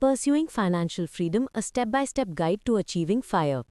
Pursuing Financial Freedom, a step-by-step guide to achieving FIRE.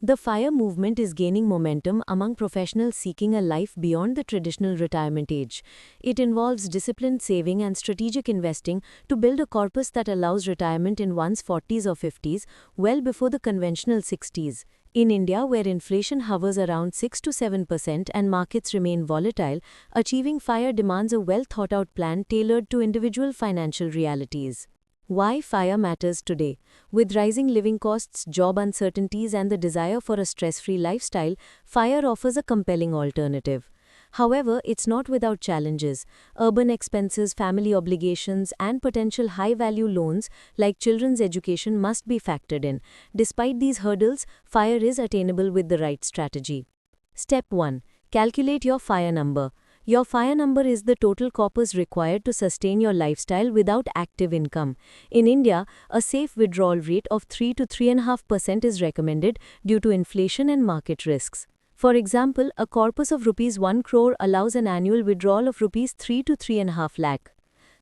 The FIRE movement is gaining momentum among professionals seeking a life beyond the traditional retirement age. It involves disciplined saving and strategic investing to build a corpus that allows retirement in one's 40s or 50s, well before the conventional 60s. In India, where inflation hovers around 6 to 7% and markets remain volatile, achieving FIRE demands a well-thought-out plan tailored to individual financial realities. Why FIRE matters today. With rising living costs, job uncertainties, and the desire for a stress-free lifestyle, FIRE offers a compelling alternative. However, it's not without challenges. Urban expenses, family obligations, and potential high-value loans like children's education must be factored in. Despite these hurdles, FIRE is attainable with the right strategy. Step 1. Calculate your FIRE number. Your FIRE number is the total corpus required to sustain your lifestyle without active income. In India, a safe withdrawal rate of 3 to 3.5% is recommended due to inflation and market risks. For example, a corpus of Rs 1 crore allows an annual withdrawal of Rs 3 to 3.5 lakh.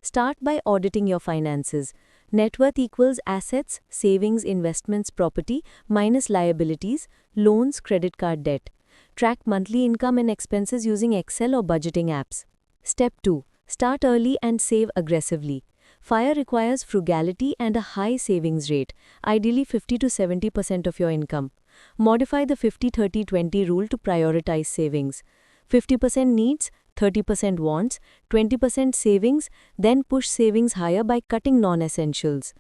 Start by auditing your finances. Net worth equals assets, savings, investments, property, minus liabilities, loans, credit card debt. Track monthly income and expenses using Excel or budgeting apps. Step 2. Start early and save aggressively. FIRE requires frugality and a high savings rate, ideally 50 to 70% of your income. Modify the 50-30-20 rule to prioritize savings. 50% needs, 30% wants, 20% savings, then push savings higher by cutting non-essentials.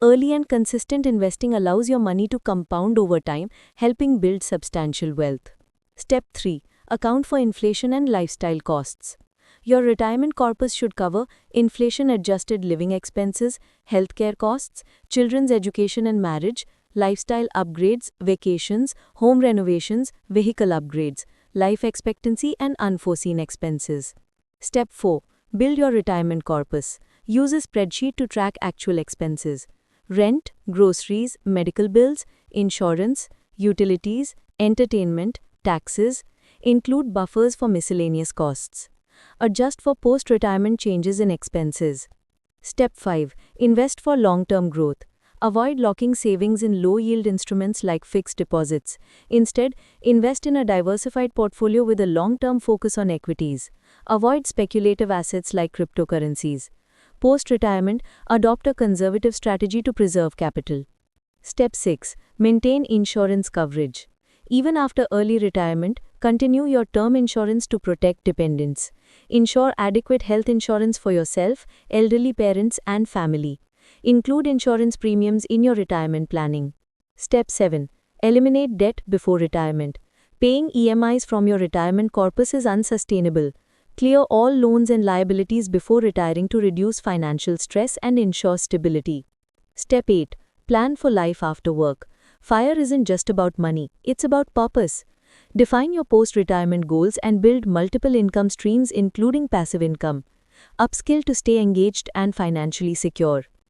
Early and consistent investing allows your money to compound over time, helping build substantial wealth. Step 3. Account for inflation and lifestyle costs. Your retirement corpus should cover inflation-adjusted living expenses, healthcare costs, children's education and marriage, lifestyle upgrades, vacations, home renovations, vehicle upgrades, life expectancy and unforeseen expenses. Step 4. Build your retirement corpus. Use a spreadsheet to track actual expenses. Rent, groceries, medical bills, insurance, utilities, entertainment, taxes. Include buffers for miscellaneous costs. Adjust for post-retirement changes in expenses. Step 5. Invest for long-term growth. Avoid locking savings in low-yield instruments like fixed deposits. Instead, invest in a diversified portfolio with a long-term focus on equities. Avoid speculative assets like cryptocurrencies. Post-retirement, adopt a conservative strategy to preserve capital. Step 6. Maintain insurance coverage. Even after early retirement, continue your term insurance to protect dependents. Ensure adequate health insurance for yourself, elderly parents, and family. Include insurance premiums in your retirement planning. Step 7. Eliminate debt before retirement. Paying EMIs from your retirement corpus is unsustainable. Clear all loans and liabilities before retiring to reduce financial stress and ensure stability. Step 8. Plan for life after work. FIRE isn't just about money, it's about purpose. Define your post-retirement goals and build multiple income streams including passive income. Upskill to stay engaged and financially secure.